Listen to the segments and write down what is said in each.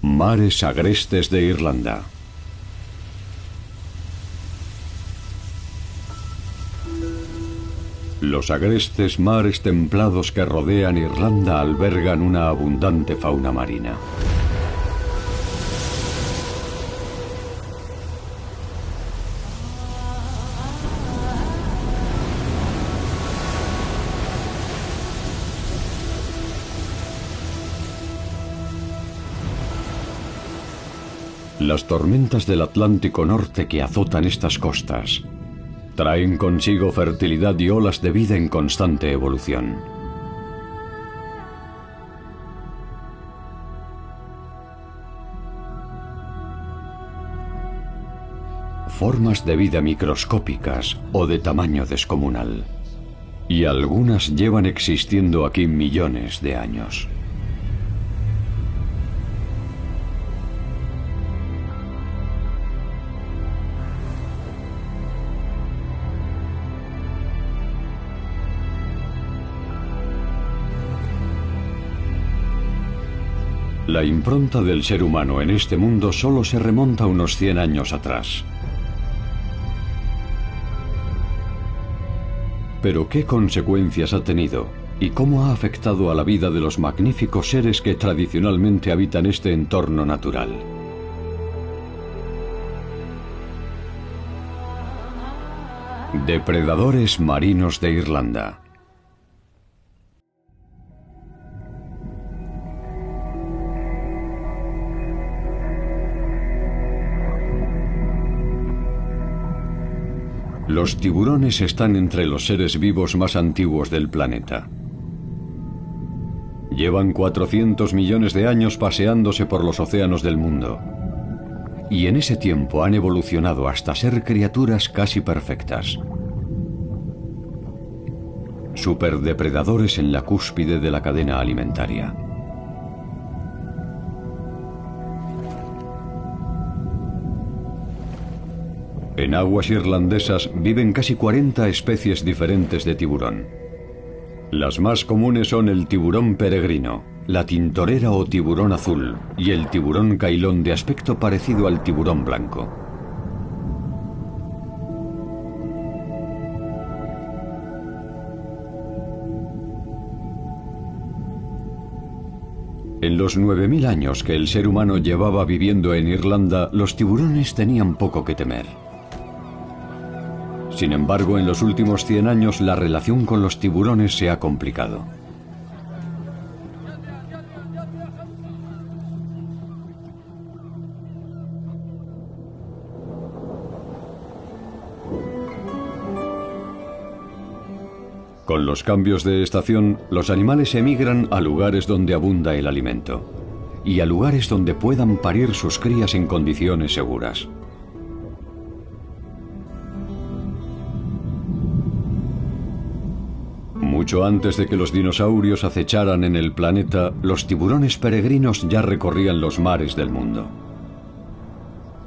Mares agrestes de Irlanda. Los agrestes mares templados que rodean Irlanda albergan una abundante fauna marina. Las tormentas del Atlántico Norte que azotan estas costas traen consigo fertilidad y olas de vida en constante evolución. Formas de vida microscópicas o de tamaño descomunal. Y algunas llevan existiendo aquí millones de años. La impronta del ser humano en este mundo solo se remonta unos 100 años atrás. Pero ¿qué consecuencias ha tenido y cómo ha afectado a la vida de los magníficos seres que tradicionalmente habitan este entorno natural? Depredadores marinos de Irlanda. Los tiburones están entre los seres vivos más antiguos del planeta. Llevan 400 millones de años paseándose por los océanos del mundo. Y en ese tiempo han evolucionado hasta ser criaturas casi perfectas. Superdepredadores en la cúspide de la cadena alimentaria. En aguas irlandesas viven casi 40 especies diferentes de tiburón. Las más comunes son el tiburón peregrino, la tintorera o tiburón azul y el tiburón cailón de aspecto parecido al tiburón blanco. En los 9000 años que el ser humano llevaba viviendo en Irlanda, los tiburones tenían poco que temer. Sin embargo, en los últimos 100 años la relación con los tiburones se ha complicado. Con los cambios de estación, los animales emigran a lugares donde abunda el alimento y a lugares donde puedan parir sus crías en condiciones seguras. Mucho antes de que los dinosaurios acecharan en el planeta, los tiburones peregrinos ya recorrían los mares del mundo.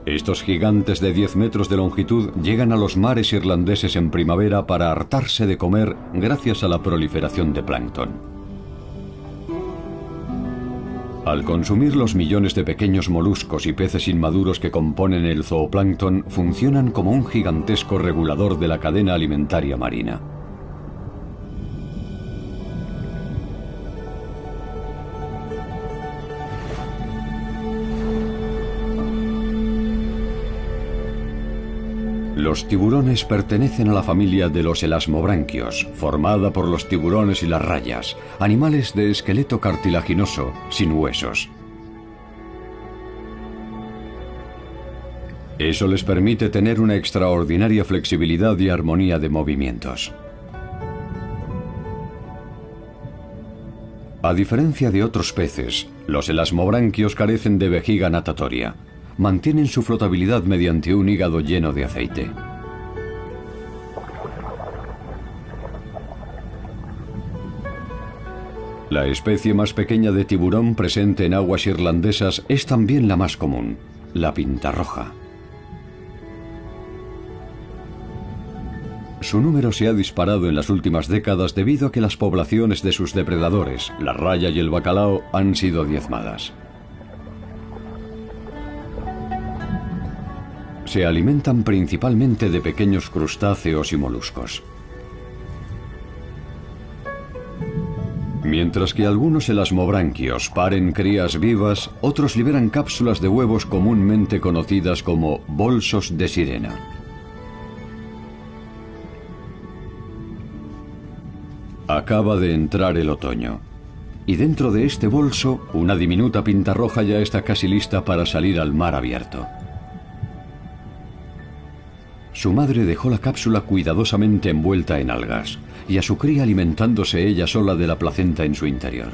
Estos gigantes de 10 metros de longitud llegan a los mares irlandeses en primavera para hartarse de comer gracias a la proliferación de plancton. Al consumir los millones de pequeños moluscos y peces inmaduros que componen el zooplancton, funcionan como un gigantesco regulador de la cadena alimentaria marina. Los tiburones pertenecen a la familia de los elasmobranquios, formada por los tiburones y las rayas, animales de esqueleto cartilaginoso, sin huesos. Eso les permite tener una extraordinaria flexibilidad y armonía de movimientos. A diferencia de otros peces, los elasmobranquios carecen de vejiga natatoria. Mantienen su flotabilidad mediante un hígado lleno de aceite. La especie más pequeña de tiburón presente en aguas irlandesas es también la más común, la pintarroja. Su número se ha disparado en las últimas décadas debido a que las poblaciones de sus depredadores, la raya y el bacalao, han sido diezmadas. se alimentan principalmente de pequeños crustáceos y moluscos. Mientras que algunos elasmobranquios paren crías vivas, otros liberan cápsulas de huevos comúnmente conocidas como bolsos de sirena. Acaba de entrar el otoño, y dentro de este bolso, una diminuta pintarroja ya está casi lista para salir al mar abierto. Su madre dejó la cápsula cuidadosamente envuelta en algas, y a su cría alimentándose ella sola de la placenta en su interior.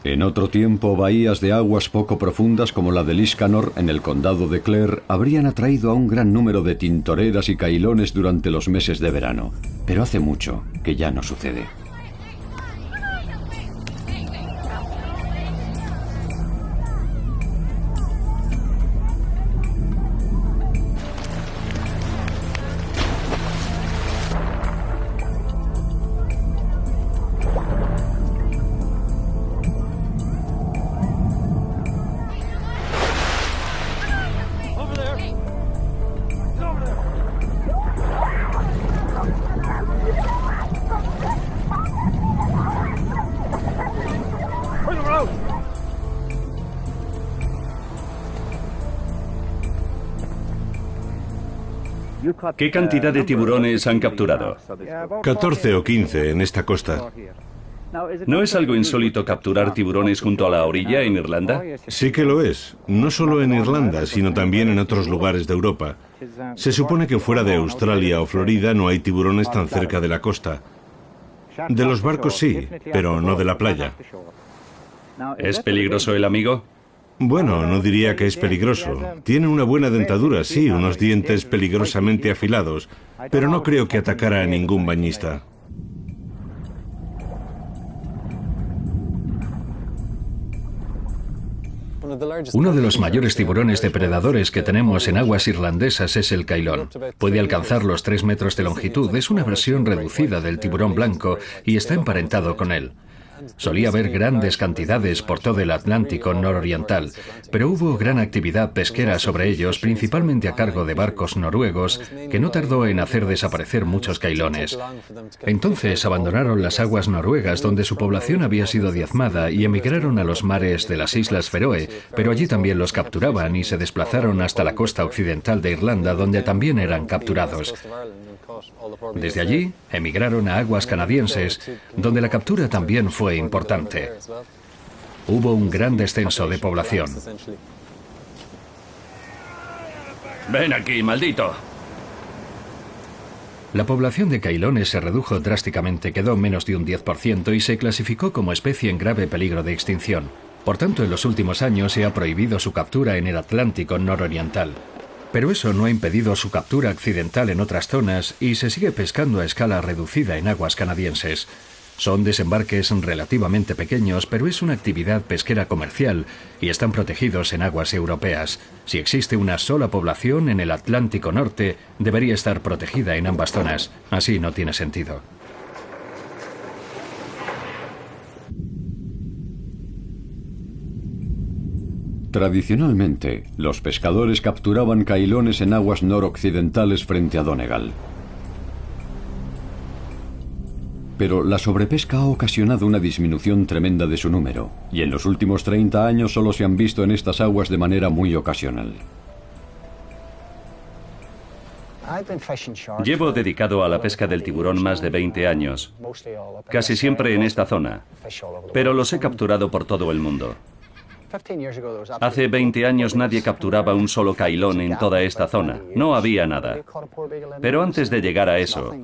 En otro tiempo, bahías de aguas poco profundas como la de Liscanor, en el condado de Clare, habrían atraído a un gran número de tintoreras y cailones durante los meses de verano, pero hace mucho que ya no sucede. ¿Qué cantidad de tiburones han capturado? 14 o 15 en esta costa. ¿No es algo insólito capturar tiburones junto a la orilla en Irlanda? Sí que lo es, no solo en Irlanda, sino también en otros lugares de Europa. Se supone que fuera de Australia o Florida no hay tiburones tan cerca de la costa. De los barcos sí, pero no de la playa. ¿Es peligroso el amigo? Bueno, no diría que es peligroso. Tiene una buena dentadura, sí, unos dientes peligrosamente afilados, pero no creo que atacara a ningún bañista. Uno de los mayores tiburones depredadores que tenemos en aguas irlandesas es el cailón. Puede alcanzar los 3 metros de longitud, es una versión reducida del tiburón blanco y está emparentado con él. Solía haber grandes cantidades por todo el Atlántico nororiental, pero hubo gran actividad pesquera sobre ellos, principalmente a cargo de barcos noruegos, que no tardó en hacer desaparecer muchos cailones. Entonces abandonaron las aguas noruegas, donde su población había sido diezmada, y emigraron a los mares de las Islas Feroe, pero allí también los capturaban y se desplazaron hasta la costa occidental de Irlanda, donde también eran capturados. Desde allí, emigraron a aguas canadienses, donde la captura también fue importante. Hubo un gran descenso de población. Ven aquí, maldito. La población de cailones se redujo drásticamente, quedó menos de un 10% y se clasificó como especie en grave peligro de extinción. Por tanto, en los últimos años se ha prohibido su captura en el Atlántico nororiental. Pero eso no ha impedido su captura accidental en otras zonas y se sigue pescando a escala reducida en aguas canadienses. Son desembarques relativamente pequeños, pero es una actividad pesquera comercial y están protegidos en aguas europeas. Si existe una sola población en el Atlántico Norte, debería estar protegida en ambas zonas. Así no tiene sentido. Tradicionalmente, los pescadores capturaban cailones en aguas noroccidentales frente a Donegal. Pero la sobrepesca ha ocasionado una disminución tremenda de su número, y en los últimos 30 años solo se han visto en estas aguas de manera muy ocasional. Llevo dedicado a la pesca del tiburón más de 20 años, casi siempre en esta zona, pero los he capturado por todo el mundo. Hace 20 años nadie capturaba un solo cailón en toda esta zona, no había nada. Pero antes de llegar a eso,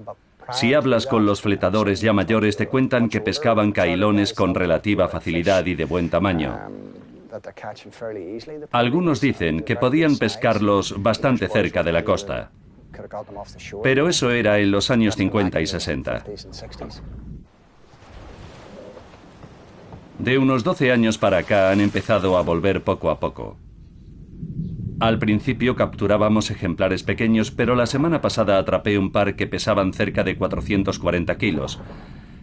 si hablas con los fletadores ya mayores te cuentan que pescaban cailones con relativa facilidad y de buen tamaño. Algunos dicen que podían pescarlos bastante cerca de la costa, pero eso era en los años 50 y 60. De unos 12 años para acá han empezado a volver poco a poco. Al principio capturábamos ejemplares pequeños, pero la semana pasada atrapé un par que pesaban cerca de 440 kilos.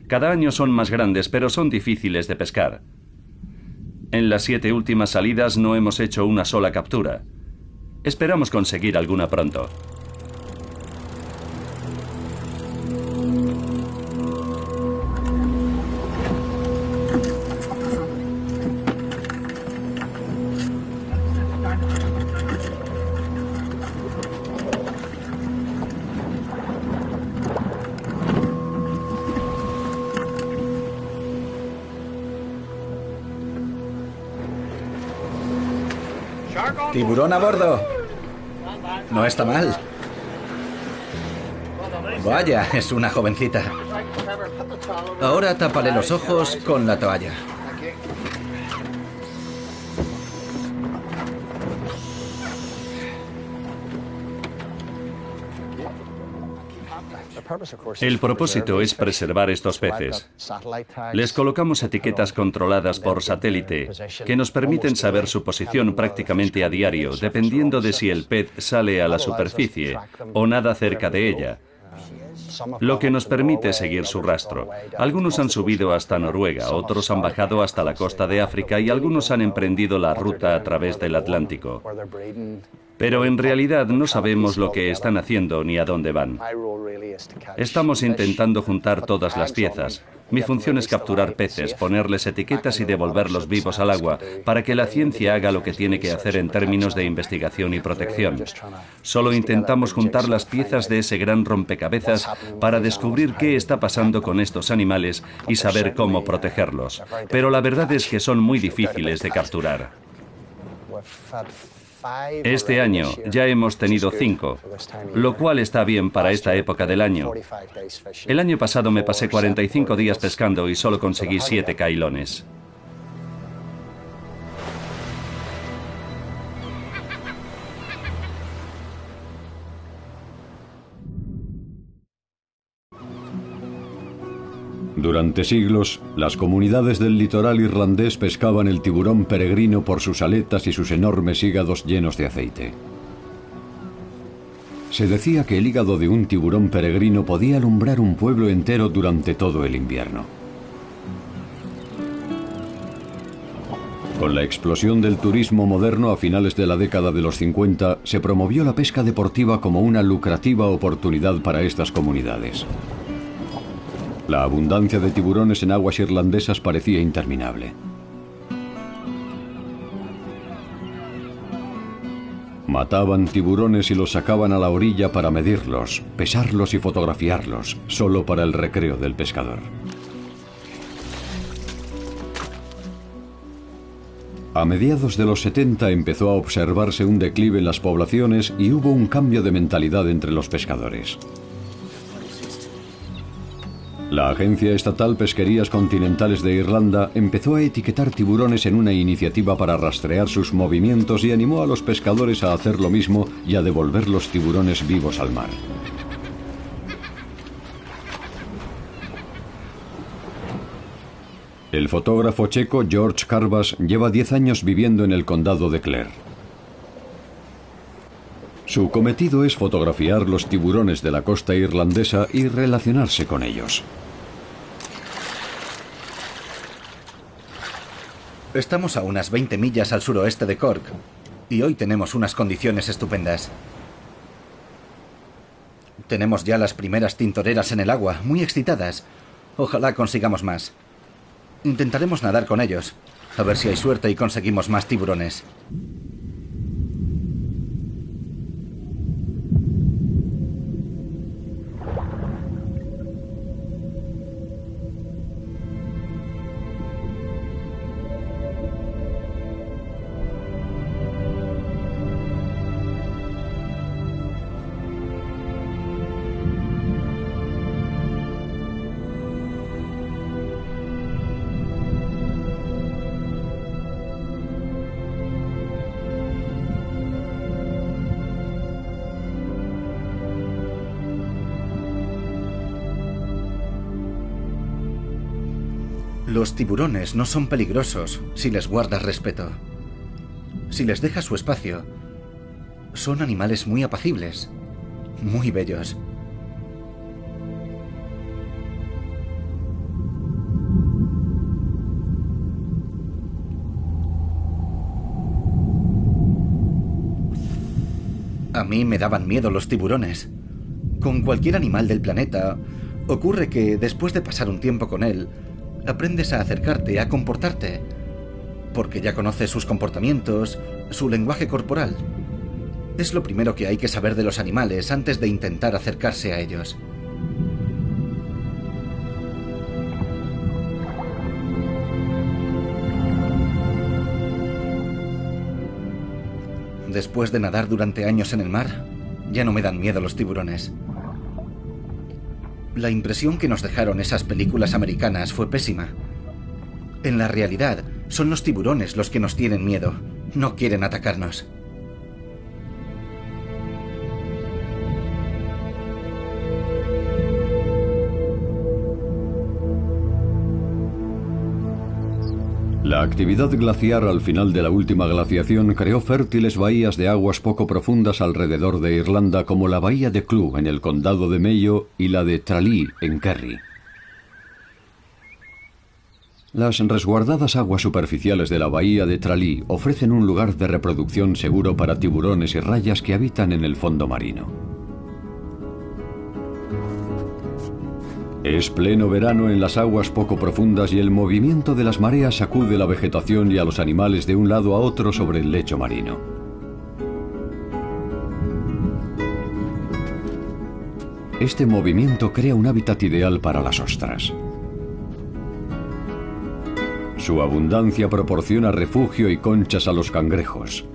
Cada año son más grandes, pero son difíciles de pescar. En las 7 últimas salidas no hemos hecho una sola captura. Esperamos conseguir alguna pronto. ¡Tiburón a bordo! No está mal. Vaya, es una jovencita. Ahora tápale los ojos con la toalla. El propósito es preservar estos peces. Les colocamos etiquetas controladas por satélite que nos permiten saber su posición prácticamente a diario, dependiendo de si el pez sale a la superficie o nada cerca de ella, lo que nos permite seguir su rastro. Algunos han subido hasta Noruega, otros han bajado hasta la costa de África y algunos han emprendido la ruta a través del Atlántico. Pero en realidad no sabemos lo que están haciendo ni a dónde van. Estamos intentando juntar todas las piezas. Mi función es capturar peces, ponerles etiquetas y devolverlos vivos al agua, para que la ciencia haga lo que tiene que hacer en términos de investigación y protección. Solo intentamos juntar las piezas de ese gran rompecabezas para descubrir qué está pasando con estos animales y saber cómo protegerlos. Pero la verdad es que son muy difíciles de capturar. Este año ya hemos tenido 5, lo cual está bien para esta época del año. El año pasado me pasé 45 días pescando y solo conseguí 7 cailones. Durante siglos, las comunidades del litoral irlandés pescaban el tiburón peregrino por sus aletas y sus enormes hígados llenos de aceite. Se decía que el hígado de un tiburón peregrino podía alumbrar un pueblo entero durante todo el invierno. Con la explosión del turismo moderno a finales de la década de los 50, se promovió la pesca deportiva como una lucrativa oportunidad para estas comunidades. La abundancia de tiburones en aguas irlandesas parecía interminable. Mataban tiburones y los sacaban a la orilla para medirlos, pesarlos y fotografiarlos, solo para el recreo del pescador. A mediados de los 70 empezó a observarse un declive en las poblaciones y hubo un cambio de mentalidad entre los pescadores. La Agencia Estatal Pesquerías Continentales de Irlanda empezó a etiquetar tiburones en una iniciativa para rastrear sus movimientos y animó a los pescadores a hacer lo mismo y a devolver los tiburones vivos al mar. El fotógrafo checo George Karbas lleva 10 años viviendo en el condado de Clare. Su cometido es fotografiar los tiburones de la costa irlandesa y relacionarse con ellos. Estamos a unas 20 millas al suroeste de Cork y hoy tenemos unas condiciones estupendas. Tenemos ya las primeras tintoreras en el agua, muy excitadas. Ojalá consigamos más. Intentaremos nadar con ellos, a ver si hay suerte y conseguimos más tiburones. Los tiburones no son peligrosos si les guardas respeto. Si les dejas su espacio, son animales muy apacibles, muy bellos. mí me daban miedo los tiburones. Con cualquier animal del planeta, ocurre que después de pasar un tiempo con él, aprendes a acercarte, a comportarte, porque ya conoces sus comportamientos, su lenguaje corporal. Es lo primero que hay que saber de los animales antes de intentar acercarse a ellos. Después de nadar durante años en el mar, ya no me dan miedo los tiburones. La impresión que nos dejaron esas películas americanas fue pésima. En la realidad, son los tiburones los que nos tienen miedo. No quieren atacarnos. La actividad glaciar al final de la última glaciación creó fértiles bahías de aguas poco profundas alrededor de Irlanda, como la bahía de Clew en el condado de Mayo y la de Tralee en Kerry. Las resguardadas aguas superficiales de la bahía de Tralee ofrecen un lugar de reproducción seguro para tiburones y rayas que habitan en el fondo marino. Es pleno verano en las aguas poco profundas y el movimiento de las mareas sacude la vegetación y a los animales de un lado a otro sobre el lecho marino. Este movimiento crea un hábitat ideal para las ostras. Su abundancia proporciona refugio y conchas a los cangrejos.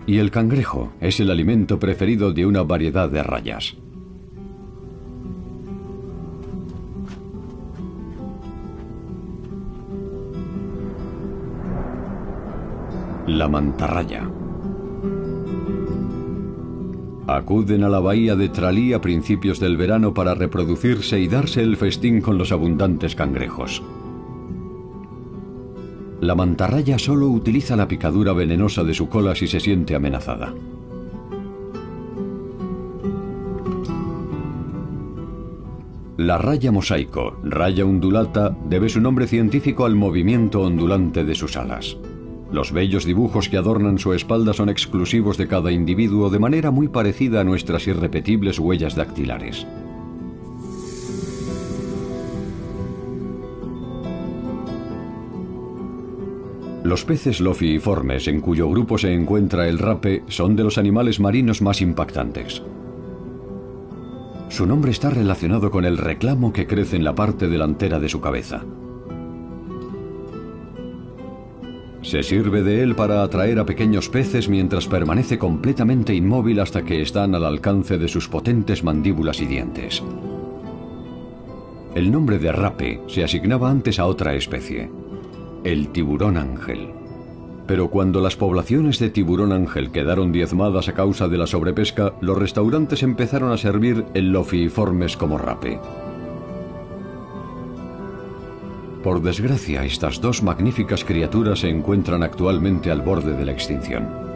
Y el cangrejo es el alimento preferido de una variedad de rayas. La mantarraya. Acuden a la bahía de Tralee a principios del verano para reproducirse y darse el festín con los abundantes cangrejos. La mantarraya solo utiliza la picadura venenosa de su cola si se siente amenazada. La raya mosaico, raya undulata, debe su nombre científico al movimiento ondulante de sus alas. Los bellos dibujos que adornan su espalda son exclusivos de cada individuo, de manera muy parecida a nuestras irrepetibles huellas dactilares. Los peces lofiiformes, en cuyo grupo se encuentra el rape, son de los animales marinos más impactantes. Su nombre está relacionado con el reclamo que crece en la parte delantera de su cabeza. Se sirve de él para atraer a pequeños peces mientras permanece completamente inmóvil hasta que están al alcance de sus potentes mandíbulas y dientes. El nombre de rape se asignaba antes a otra especie, el tiburón ángel. Pero cuando las poblaciones de tiburón ángel quedaron diezmadas a causa de la sobrepesca, los restaurantes empezaron a servir el lofiiformes como rape. Por desgracia, estas dos magníficas criaturas se encuentran actualmente al borde de la extinción.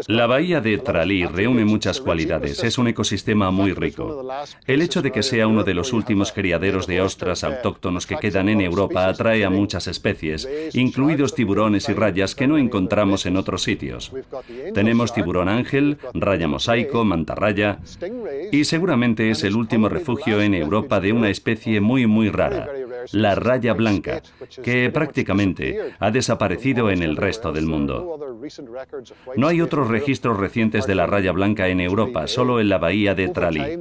La bahía de Tralee reúne muchas cualidades, es un ecosistema muy rico. El hecho de que sea uno de los últimos criaderos de ostras autóctonos que quedan en Europa atrae a muchas especies, incluidos tiburones y rayas que no encontramos en otros sitios. Tenemos tiburón ángel, raya mosaico, mantarraya, y seguramente es el último refugio en Europa de una especie muy rara, la raya blanca, que prácticamente ha desaparecido en el resto del mundo. No hay otros registros recientes de la raya blanca en Europa, solo en la bahía de Tralee.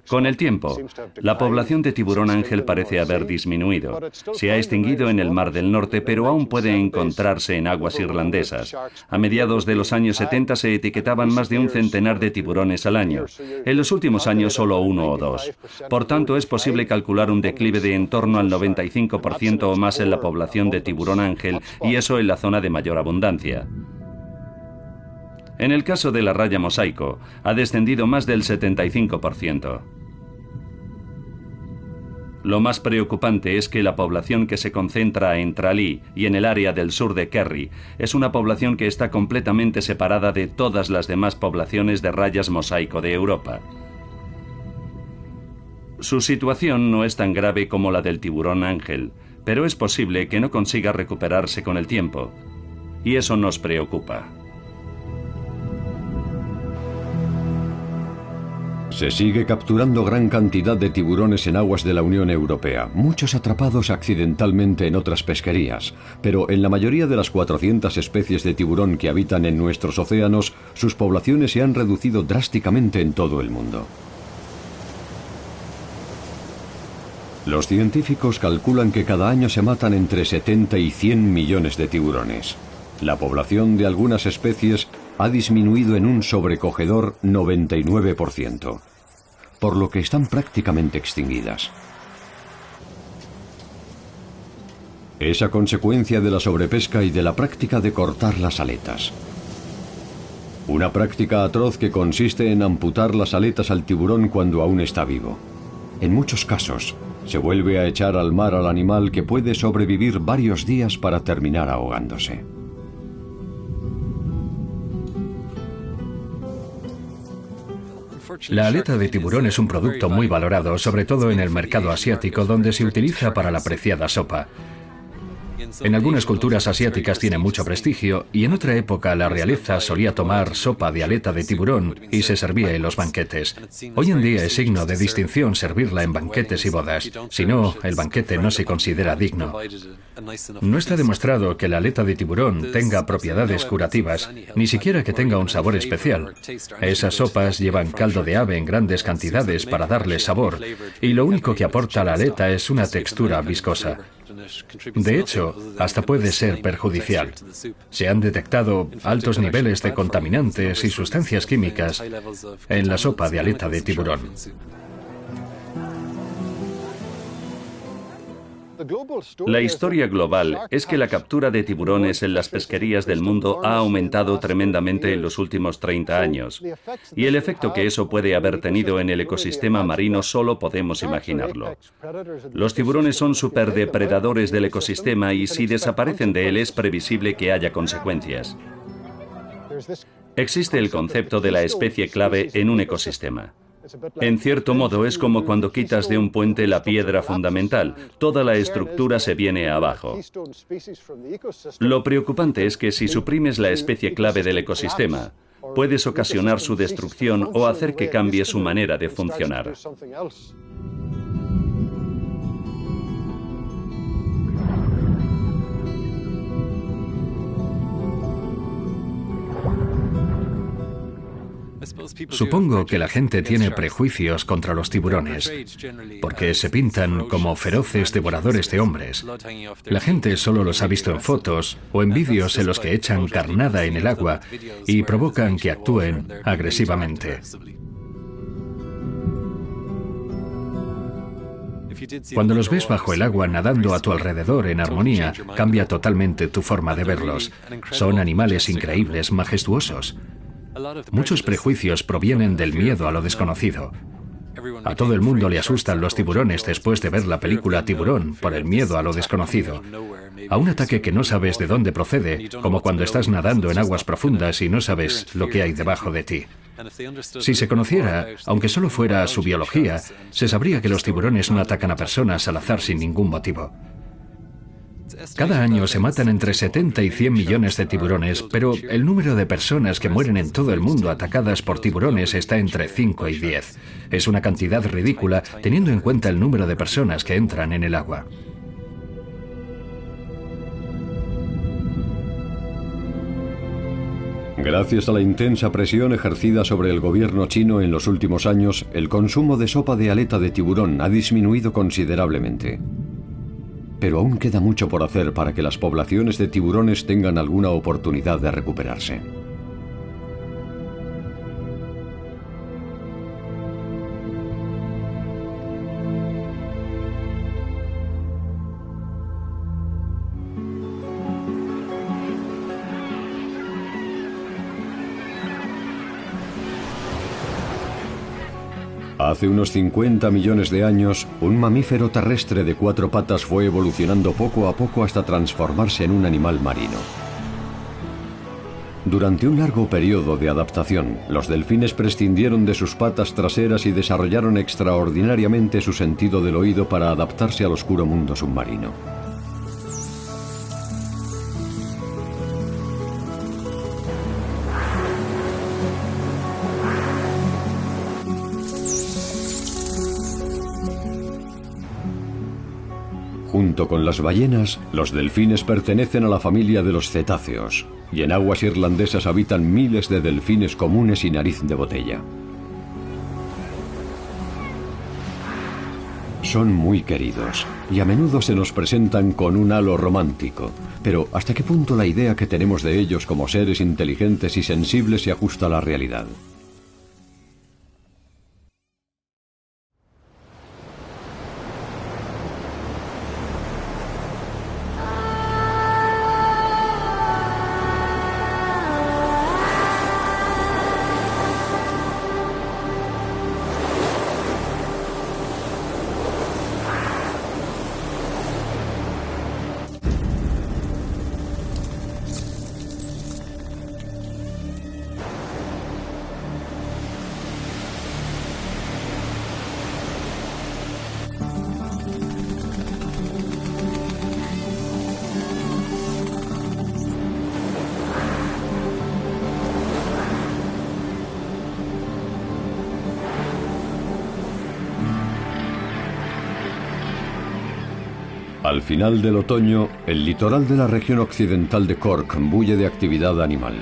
Con el tiempo, la población de tiburón ángel parece haber disminuido. Se ha extinguido en el Mar del Norte, pero aún puede encontrarse en aguas irlandesas. A mediados de los años 70 se etiquetaban más de un centenar de tiburones al año. En los últimos años solo 1 o 2. Por tanto, es posible calcular un declive de en torno al 95% o más en la población de tiburón ángel, y eso en la zona de mayor abundancia. En el caso de la raya mosaico, ha descendido más del 75%. Lo más preocupante es que la población que se concentra en Tralee y en el área del sur de Kerry es una población que está completamente separada de todas las demás poblaciones de rayas mosaico de Europa. Su situación no es tan grave como la del tiburón ángel, pero es posible que no consiga recuperarse con el tiempo, y eso nos preocupa. Se sigue capturando gran cantidad de tiburones en aguas de la Unión Europea, muchos atrapados accidentalmente en otras pesquerías, pero en la mayoría de las 400 especies de tiburón que habitan en nuestros océanos, sus poblaciones se han reducido drásticamente en todo el mundo. Los científicos calculan que cada año se matan entre 70 y 100 millones de tiburones. La población de algunas especies ha disminuido en un sobrecogedor 99%, por lo que están prácticamente extinguidas. Es a consecuencia de la sobrepesca y de la práctica de cortar las aletas. Una práctica atroz que consiste en amputar las aletas al tiburón cuando aún está vivo. En muchos casos, se vuelve a echar al mar al animal que puede sobrevivir varios días para terminar ahogándose. La aleta de tiburón es un producto muy valorado, sobre todo en el mercado asiático, donde se utiliza para la apreciada sopa. En algunas culturas asiáticas tiene mucho prestigio y en otra época la realeza solía tomar sopa de aleta de tiburón y se servía en los banquetes. Hoy en día es signo de distinción servirla en banquetes y bodas, si no, el banquete no se considera digno. No está demostrado que la aleta de tiburón tenga propiedades curativas, ni siquiera que tenga un sabor especial. Esas sopas llevan caldo de ave en grandes cantidades para darle sabor, y lo único que aporta la aleta es una textura viscosa. De hecho, hasta puede ser perjudicial. Se han detectado altos niveles de contaminantes y sustancias químicas en la sopa de aleta de tiburón. La historia global es que la captura de tiburones en las pesquerías del mundo ha aumentado tremendamente en los últimos 30 años, y el efecto que eso puede haber tenido en el ecosistema marino solo podemos imaginarlo. Los tiburones son superdepredadores del ecosistema y si desaparecen de él es previsible que haya consecuencias. Existe el concepto de la especie clave en un ecosistema. En cierto modo es como cuando quitas de un puente la piedra fundamental, toda la estructura se viene abajo. Lo preocupante es que si suprimes la especie clave del ecosistema, puedes ocasionar su destrucción o hacer que cambie su manera de funcionar. Supongo que la gente tiene prejuicios contra los tiburones, porque se pintan como feroces devoradores de hombres. La gente solo los ha visto en fotos o en vídeos en los que echan carnada en el agua y provocan que actúen agresivamente. Cuando los ves bajo el agua nadando a tu alrededor en armonía, cambia totalmente tu forma de verlos. Son animales increíbles, majestuosos. Muchos prejuicios provienen del miedo a lo desconocido. A todo el mundo le asustan los tiburones después de ver la película Tiburón por el miedo a lo desconocido. A un ataque que no sabes de dónde procede, como cuando estás nadando en aguas profundas y no sabes lo que hay debajo de ti. Si se conociera, aunque solo fuera su biología, se sabría que los tiburones no atacan a personas al azar sin ningún motivo. Cada año se matan entre 70 y 100 millones de tiburones, pero el número de personas que mueren en todo el mundo atacadas por tiburones está entre 5 y 10. Es una cantidad ridícula teniendo en cuenta el número de personas que entran en el agua. Gracias a la intensa presión ejercida sobre el gobierno chino en los últimos años, el consumo de sopa de aleta de tiburón ha disminuido considerablemente. Pero aún queda mucho por hacer para que las poblaciones de tiburones tengan alguna oportunidad de recuperarse. Hace unos 50 millones de años, un mamífero terrestre de 4 patas fue evolucionando poco a poco hasta transformarse en un animal marino. Durante un largo periodo de adaptación, los delfines prescindieron de sus patas traseras y desarrollaron extraordinariamente su sentido del oído para adaptarse al oscuro mundo submarino. Junto con las ballenas, los delfines pertenecen a la familia de los cetáceos, y en aguas irlandesas habitan miles de delfines comunes y nariz de botella. Son muy queridos y a menudo se nos presentan con un halo romántico, pero ¿hasta qué punto la idea que tenemos de ellos como seres inteligentes y sensibles se ajusta a la realidad? Al final del otoño, el litoral de la región occidental de Cork bulle de actividad animal.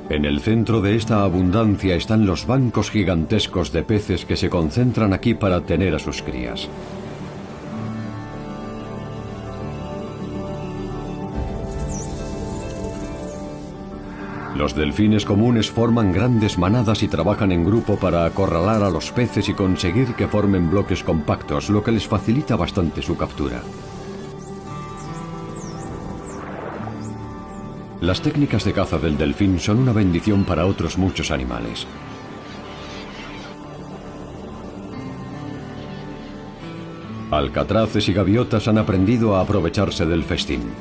En el centro de esta abundancia están los bancos gigantescos de peces que se concentran aquí para tener a sus crías. Los delfines comunes forman grandes manadas y trabajan en grupo para acorralar a los peces y conseguir que formen bloques compactos, lo que les facilita bastante su captura. Las técnicas de caza del delfín son una bendición para otros muchos animales. Alcatraces y gaviotas han aprendido a aprovecharse del festín.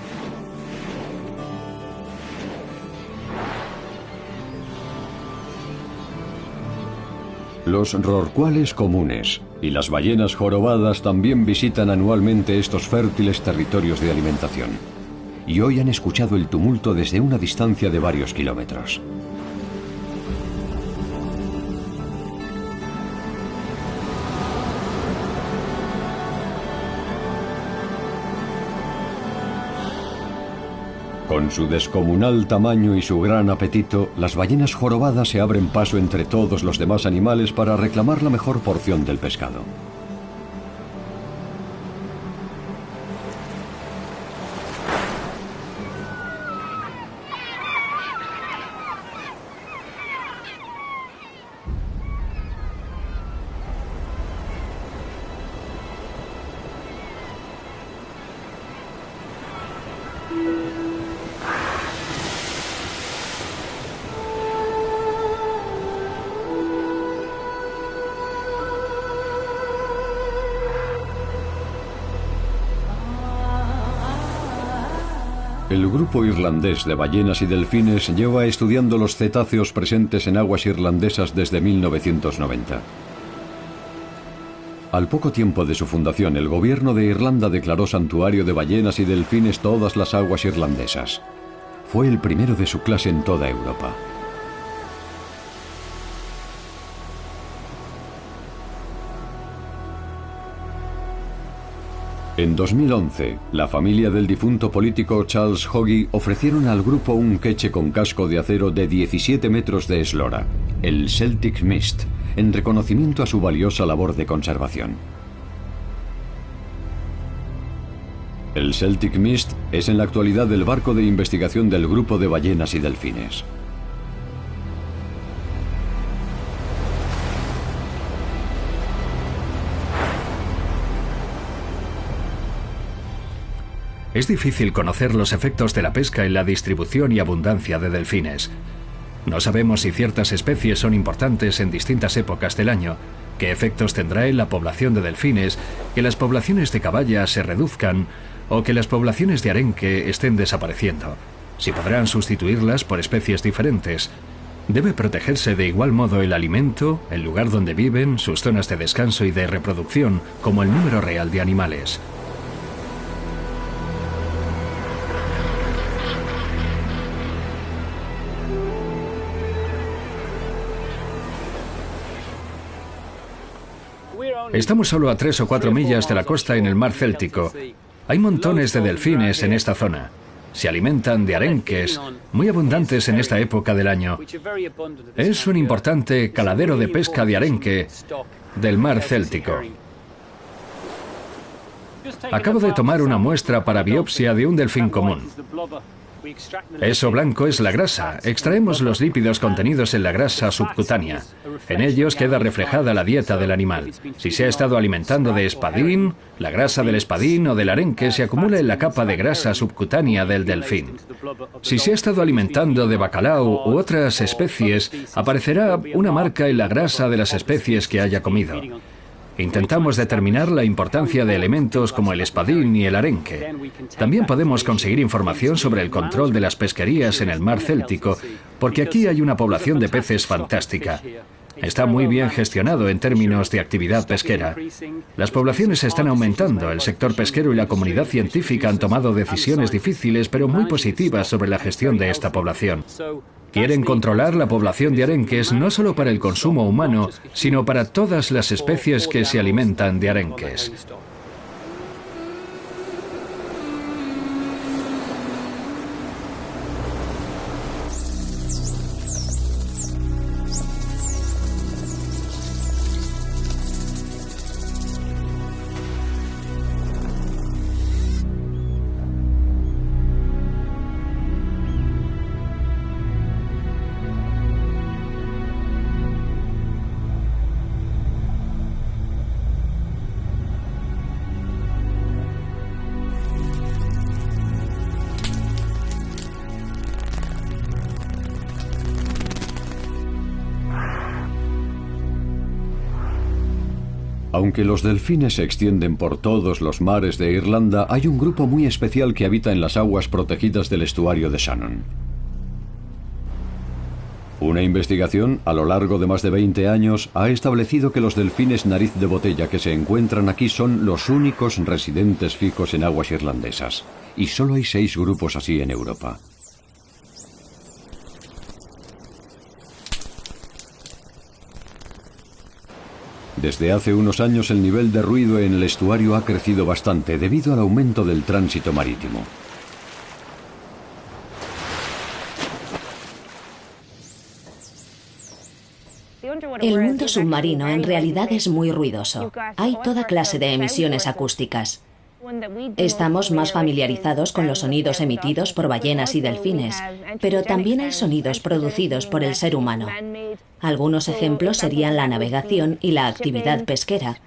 Los rorcuales comunes y las ballenas jorobadas también visitan anualmente estos fértiles territorios de alimentación. Y hoy han escuchado el tumulto desde una distancia de varios kilómetros. Con su descomunal tamaño y su gran apetito, las ballenas jorobadas se abren paso entre todos los demás animales para reclamar la mejor porción del pescado. El grupo irlandés de ballenas y delfines lleva estudiando los cetáceos presentes en aguas irlandesas desde 1990. Al poco tiempo de su fundación, el gobierno de Irlanda declaró santuario de ballenas y delfines todas las aguas irlandesas. Fue el primero de su clase en toda Europa. En 2011, la familia del difunto político Charles Haughey ofrecieron al grupo un queche con casco de acero de 17 metros de eslora, el Celtic Mist, en reconocimiento a su valiosa labor de conservación. El Celtic Mist es en la actualidad el barco de investigación del grupo de ballenas y delfines. Es difícil conocer los efectos de la pesca en la distribución y abundancia de delfines. No sabemos si ciertas especies son importantes en distintas épocas del año, qué efectos tendrá en la población de delfines, que las poblaciones de caballa se reduzcan o que las poblaciones de arenque estén desapareciendo, si podrán sustituirlas por especies diferentes. Debe protegerse de igual modo el alimento, el lugar donde viven, sus zonas de descanso y de reproducción, como el número real de animales. Estamos solo a 3 o 4 millas de la costa en el mar Céltico. Hay montones de delfines en esta zona. Se alimentan de arenques, muy abundantes en esta época del año. Es un importante caladero de pesca de arenque del mar Céltico. Acabo de tomar una muestra para biopsia de un delfín común. Eso blanco es la grasa. Extraemos los lípidos contenidos en la grasa subcutánea. En ellos queda reflejada la dieta del animal. Si se ha estado alimentando de espadín, la grasa del espadín o del arenque se acumula en la capa de grasa subcutánea del delfín. Si se ha estado alimentando de bacalao u otras especies, aparecerá una marca en la grasa de las especies que haya comido. Intentamos determinar la importancia de elementos como el espadín y el arenque. También podemos conseguir información sobre el control de las pesquerías en el mar Céltico, porque aquí hay una población de peces fantástica. Está muy bien gestionado en términos de actividad pesquera. Las poblaciones están aumentando, el sector pesquero y la comunidad científica han tomado decisiones difíciles pero muy positivas sobre la gestión de esta población. Quieren controlar la población de arenques no solo para el consumo humano, sino para todas las especies que se alimentan de arenques. Aunque los delfines se extienden por todos los mares de Irlanda, hay un grupo muy especial que habita en las aguas protegidas del estuario de Shannon. Una investigación a lo largo de más de 20 años ha establecido que los delfines nariz de botella que se encuentran aquí son los únicos residentes fijos en aguas irlandesas. Y solo hay 6 grupos así en Europa. Desde hace unos años el nivel de ruido en el estuario ha crecido bastante debido al aumento del tránsito marítimo. El mundo submarino en realidad es muy ruidoso. Hay toda clase de emisiones acústicas. Estamos más familiarizados con los sonidos emitidos por ballenas y delfines, pero también hay sonidos producidos por el ser humano. Algunos ejemplos serían la navegación y la actividad pesquera,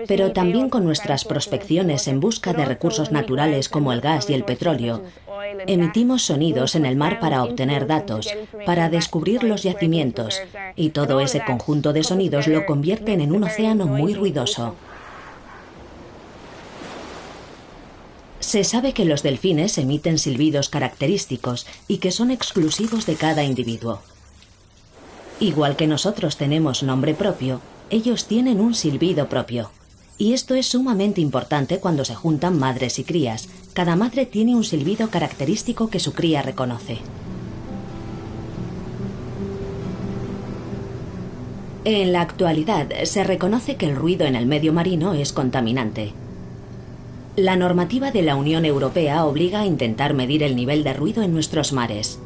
pero también con nuestras prospecciones en busca de recursos naturales como el gas y el petróleo. Emitimos sonidos en el mar para obtener datos, para descubrir los yacimientos, y todo ese conjunto de sonidos lo convierten en un océano muy ruidoso. Se sabe que los delfines emiten silbidos característicos y que son exclusivos de cada individuo. Igual que nosotros tenemos nombre propio, ellos tienen un silbido propio. Y esto es sumamente importante cuando se juntan madres y crías. Cada madre tiene un silbido característico que su cría reconoce. En la actualidad, se reconoce que el ruido en el medio marino es contaminante. La normativa de la Unión Europea obliga a intentar medir el nivel de ruido en nuestros mares.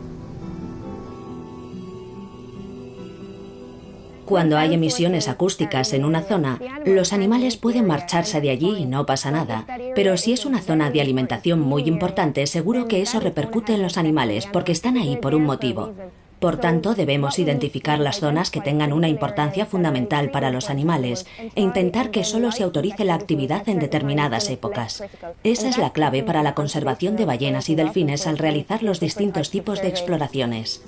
Cuando hay emisiones acústicas en una zona, los animales pueden marcharse de allí y no pasa nada. Pero si es una zona de alimentación muy importante, seguro que eso repercute en los animales porque están ahí por un motivo. Por tanto, debemos identificar las zonas que tengan una importancia fundamental para los animales e intentar que solo se autorice la actividad en determinadas épocas. Esa es la clave para la conservación de ballenas y delfines al realizar los distintos tipos de exploraciones.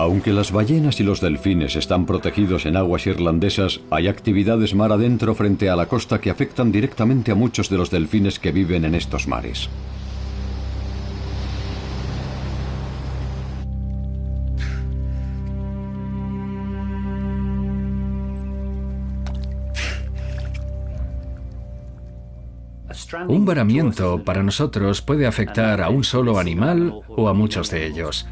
Aunque las ballenas y los delfines están protegidos en aguas irlandesas, hay actividades mar adentro frente a la costa que afectan directamente a muchos de los delfines que viven en estos mares. Un varamiento para nosotros puede afectar a un solo animal o a muchos de ellos.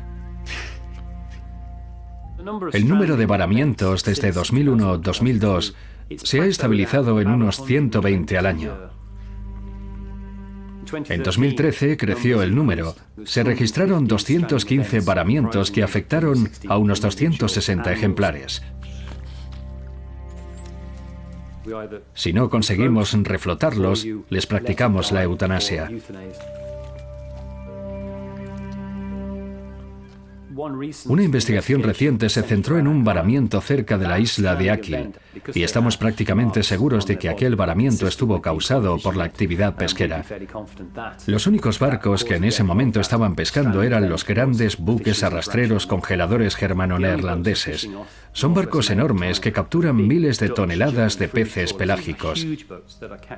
El número de varamientos desde 2001-2002 se ha estabilizado en unos 120 al año. En 2013 creció el número. Se registraron 215 varamientos que afectaron a unos 260 ejemplares. Si no conseguimos reflotarlos, les practicamos la eutanasia. Una investigación reciente se centró en un varamiento cerca de la isla de Achill, y estamos prácticamente seguros de que aquel varamiento estuvo causado por la actividad pesquera. Los únicos barcos que en ese momento estaban pescando eran los grandes buques arrastreros congeladores germano-neerlandeses. Son barcos enormes que capturan miles de toneladas de peces pelágicos.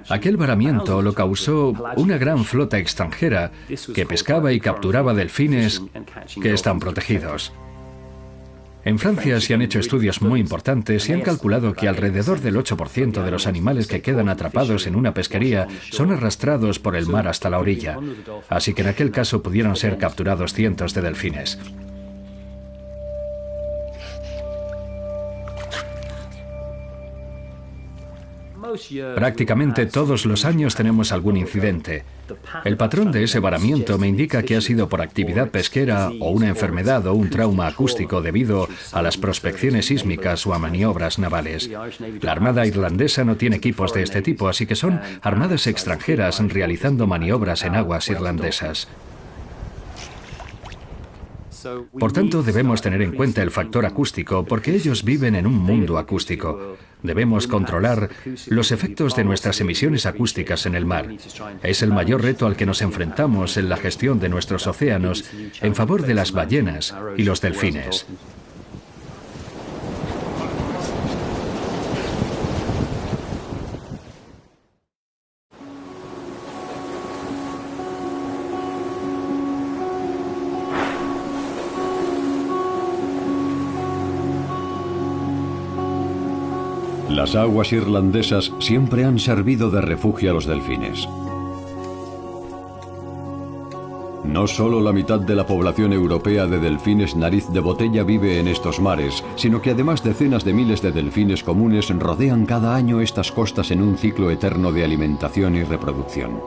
Aquel varamiento lo causó una gran flota extranjera que pescaba y capturaba delfines que están protegidos. En Francia se han hecho estudios muy importantes y han calculado que alrededor del 8% de los animales que quedan atrapados en una pesquería son arrastrados por el mar hasta la orilla. Así que en aquel caso pudieron ser capturados cientos de delfines. Prácticamente todos los años tenemos algún incidente. El patrón de ese varamiento me indica que ha sido por actividad pesquera o una enfermedad o un trauma acústico debido a las prospecciones sísmicas o a maniobras navales. La Armada irlandesa no tiene equipos de este tipo, así que son armadas extranjeras realizando maniobras en aguas irlandesas. Por tanto, debemos tener en cuenta el factor acústico porque ellos viven en un mundo acústico. Debemos controlar los efectos de nuestras emisiones acústicas en el mar. Es el mayor reto al que nos enfrentamos en la gestión de nuestros océanos en favor de las ballenas y los delfines. Las aguas irlandesas siempre han servido de refugio a los delfines. No solo la mitad de la población europea de delfines nariz de botella vive en estos mares, sino que además decenas de miles de delfines comunes rodean cada año estas costas en un ciclo eterno de alimentación y reproducción.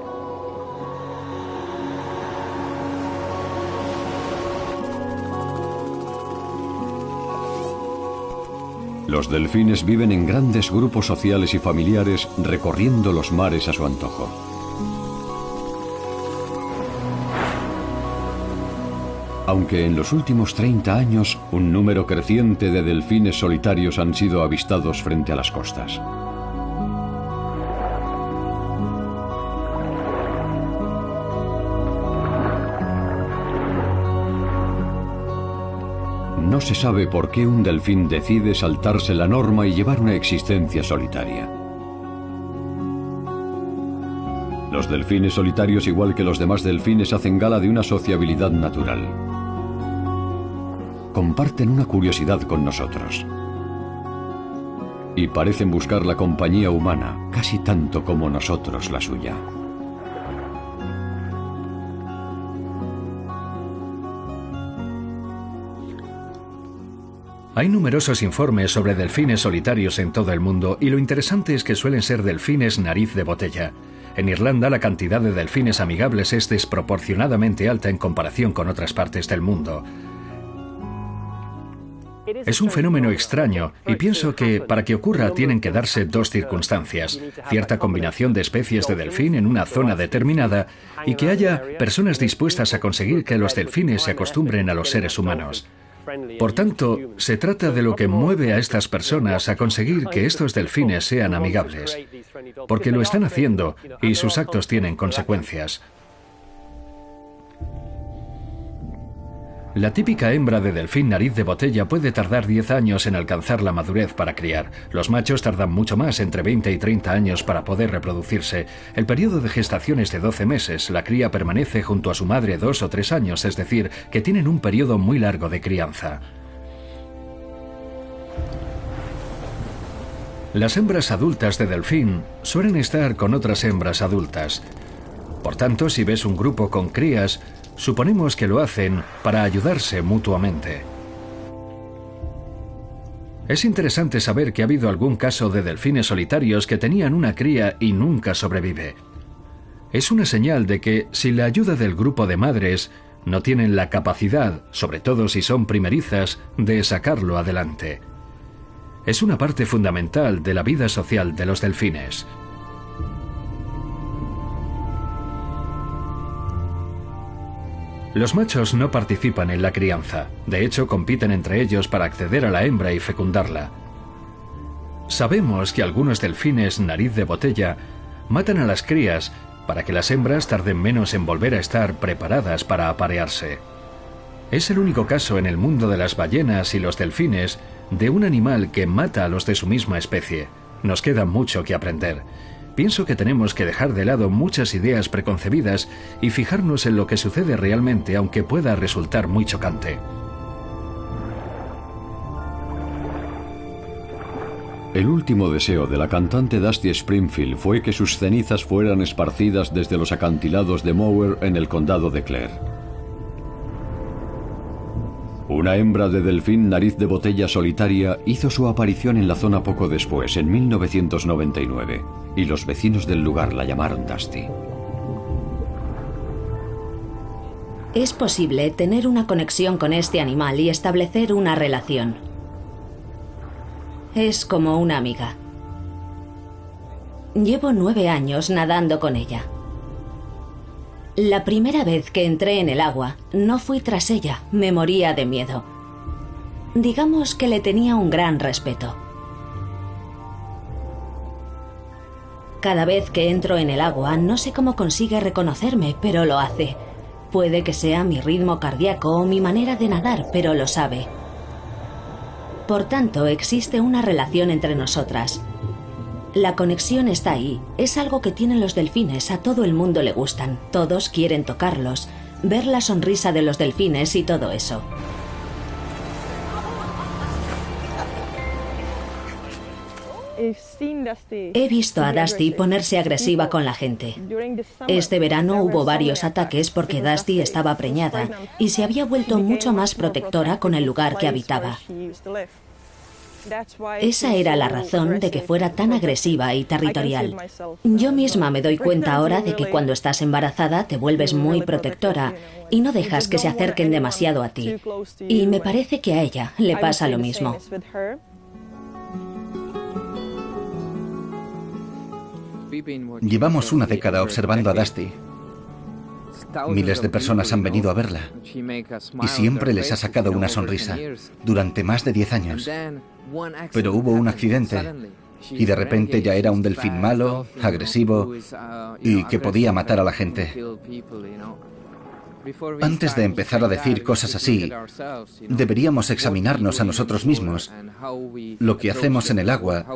Los delfines viven en grandes grupos sociales y familiares recorriendo los mares a su antojo. Aunque en los últimos 30 años un número creciente de delfines solitarios han sido avistados frente a las costas. No se sabe por qué un delfín decide saltarse la norma y llevar una existencia solitaria. Los delfines solitarios, igual que los demás delfines, hacen gala de una sociabilidad natural. Comparten una curiosidad con nosotros. Y parecen buscar la compañía humana, casi tanto como nosotros la suya. Hay numerosos informes sobre delfines solitarios en todo el mundo y lo interesante es que suelen ser delfines nariz de botella. En Irlanda la cantidad de delfines amigables es desproporcionadamente alta en comparación con otras partes del mundo. Es un fenómeno extraño y pienso que para que ocurra tienen que darse dos circunstancias: cierta combinación de especies de delfín en una zona determinada y que haya personas dispuestas a conseguir que los delfines se acostumbren a los seres humanos. Por tanto, se trata de lo que mueve a estas personas a conseguir que estos delfines sean amigables, porque lo están haciendo y sus actos tienen consecuencias. La típica hembra de delfín nariz de botella puede tardar 10 años en alcanzar la madurez para criar. Los machos tardan mucho más, entre 20 y 30 años, para poder reproducirse. El periodo de gestación es de 12 meses. La cría permanece junto a su madre 2 o 3 años, es decir, que tienen un periodo muy largo de crianza. Las hembras adultas de delfín suelen estar con otras hembras adultas. Por tanto, si ves un grupo con crías, suponemos que lo hacen para ayudarse mutuamente. Es interesante saber que ha habido algún caso de delfines solitarios que tenían una cría y nunca sobrevive. Es una señal de que, sin la ayuda del grupo de madres, no tienen la capacidad, sobre todo si son primerizas, de sacarlo adelante. Es una parte fundamental de la vida social de los delfines. Los machos no participan en la crianza. De hecho, compiten entre ellos para acceder a la hembra y fecundarla. Sabemos que algunos delfines nariz de botella matan a las crías para que las hembras tarden menos en volver a estar preparadas para aparearse. Es el único caso en el mundo de las ballenas y los delfines de un animal que mata a los de su misma especie. Nos queda mucho que aprender. Pienso que tenemos que dejar de lado muchas ideas preconcebidas y fijarnos en lo que sucede realmente, aunque pueda resultar muy chocante. El último deseo de la cantante Dusty Springfield fue que sus cenizas fueran esparcidas desde los acantilados de Mower en el condado de Clare. Una hembra de delfín nariz de botella solitaria hizo su aparición en la zona poco después, en 1999, y los vecinos del lugar la llamaron Dusty. Es posible tener una conexión con este animal y establecer una relación. Es como una amiga. Llevo 9 años nadando con ella. La primera vez que entré en el agua, no fui tras ella, me moría de miedo. Digamos que le tenía un gran respeto. Cada vez que entro en el agua, no sé cómo consigue reconocerme, pero lo hace. Puede que sea mi ritmo cardíaco o mi manera de nadar, pero lo sabe. Por tanto, existe una relación entre nosotras. La conexión está ahí. Es algo que tienen los delfines, a todo el mundo le gustan. Todos quieren tocarlos, ver la sonrisa de los delfines y todo eso. He visto a Dusty ponerse agresiva con la gente. Este verano hubo varios ataques porque Dusty estaba preñada y se había vuelto mucho más protectora con el lugar que habitaba. Esa era la razón de que fuera tan agresiva y territorial. Yo misma me doy cuenta ahora de que cuando estás embarazada te vuelves muy protectora y no dejas que se acerquen demasiado a ti. Y me parece que a ella le pasa lo mismo. Llevamos una década observando a Dusty. Miles de personas han venido a verla y siempre les ha sacado una sonrisa durante más de 10 años. Pero hubo un accidente y de repente ya era un delfín malo, agresivo y que podía matar a la gente. Antes de empezar a decir cosas así, deberíamos examinarnos a nosotros mismos, lo que hacemos en el agua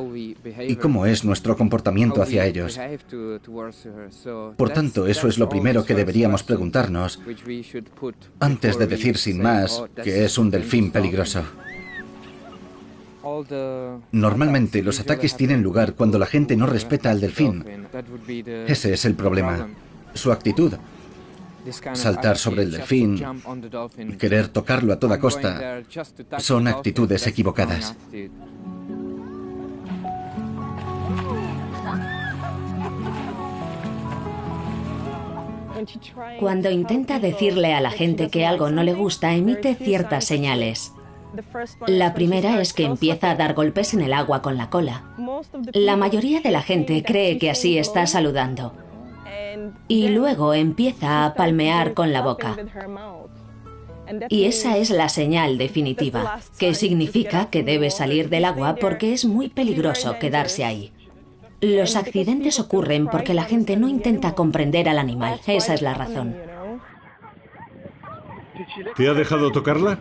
y cómo es nuestro comportamiento hacia ellos. Por tanto, eso es lo primero que deberíamos preguntarnos antes de decir sin más que es un delfín peligroso. Normalmente los ataques tienen lugar cuando la gente no respeta al delfín. Ese es el problema. Su actitud. Saltar sobre el delfín, querer tocarlo a toda costa, son actitudes equivocadas. Cuando intenta decirle a la gente que algo no le gusta, emite ciertas señales. La primera es que empieza a dar golpes en el agua con la cola. La mayoría de la gente cree que así está saludando. Y luego empieza a palmear con la boca. Y esa es la señal definitiva, que significa que debe salir del agua porque es muy peligroso quedarse ahí. Los accidentes ocurren porque la gente no intenta comprender al animal. Esa es la razón. ¿Te ha dejado tocarla?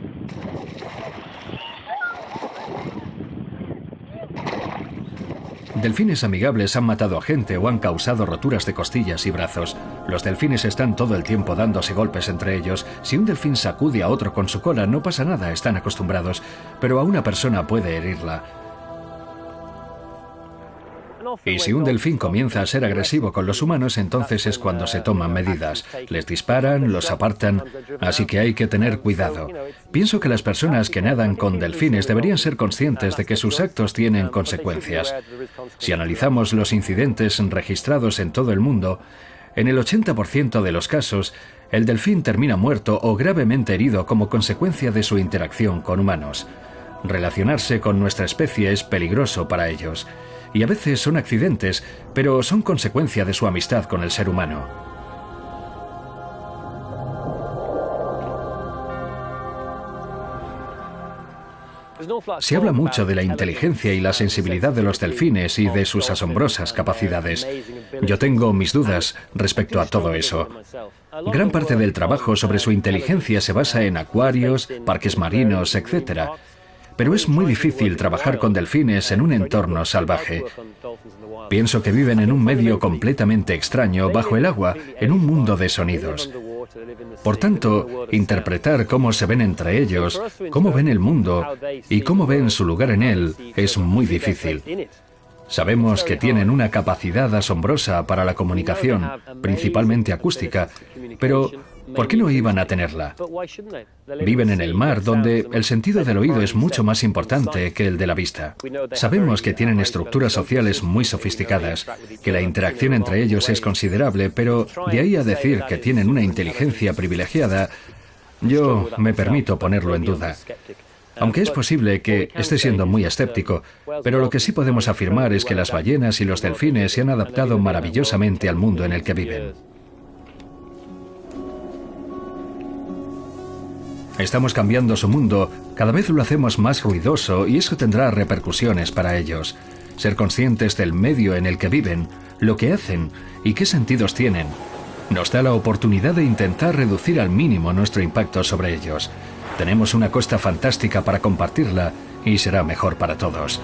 Delfines amigables han matado a gente o han causado roturas de costillas y brazos. Los delfines están todo el tiempo dándose golpes entre ellos. Si un delfín sacude a otro con su cola, no pasa nada, están acostumbrados. Pero a una persona puede herirla. Y si un delfín comienza a ser agresivo con los humanos, entonces es cuando se toman medidas. Les disparan, los apartan, así que hay que tener cuidado. Pienso que las personas que nadan con delfines deberían ser conscientes de que sus actos tienen consecuencias. Si analizamos los incidentes registrados en todo el mundo, en el 80% de los casos, el delfín termina muerto o gravemente herido como consecuencia de su interacción con humanos. Relacionarse con nuestra especie es peligroso para ellos. Y a veces son accidentes, pero son consecuencia de su amistad con el ser humano. Se habla mucho de la inteligencia y la sensibilidad de los delfines y de sus asombrosas capacidades. Yo tengo mis dudas respecto a todo eso. Gran parte del trabajo sobre su inteligencia se basa en acuarios, parques marinos, etc. Pero es muy difícil trabajar con delfines en un entorno salvaje. Pienso que viven en un medio completamente extraño, bajo el agua, en un mundo de sonidos. Por tanto, interpretar cómo se ven entre ellos, cómo ven el mundo y cómo ven su lugar en él es muy difícil. Sabemos que tienen una capacidad asombrosa para la comunicación, principalmente acústica, pero ¿por qué no iban a tenerla? Viven en el mar, donde el sentido del oído es mucho más importante que el de la vista. Sabemos que tienen estructuras sociales muy sofisticadas, que la interacción entre ellos es considerable, pero de ahí a decir que tienen una inteligencia privilegiada, yo me permito ponerlo en duda. Aunque es posible que esté siendo muy escéptico, pero lo que sí podemos afirmar es que las ballenas y los delfines se han adaptado maravillosamente al mundo en el que viven. Estamos cambiando su mundo, cada vez lo hacemos más ruidoso y eso tendrá repercusiones para ellos. Ser conscientes del medio en el que viven, lo que hacen y qué sentidos tienen, nos da la oportunidad de intentar reducir al mínimo nuestro impacto sobre ellos. Tenemos una costa fantástica para compartirla y será mejor para todos.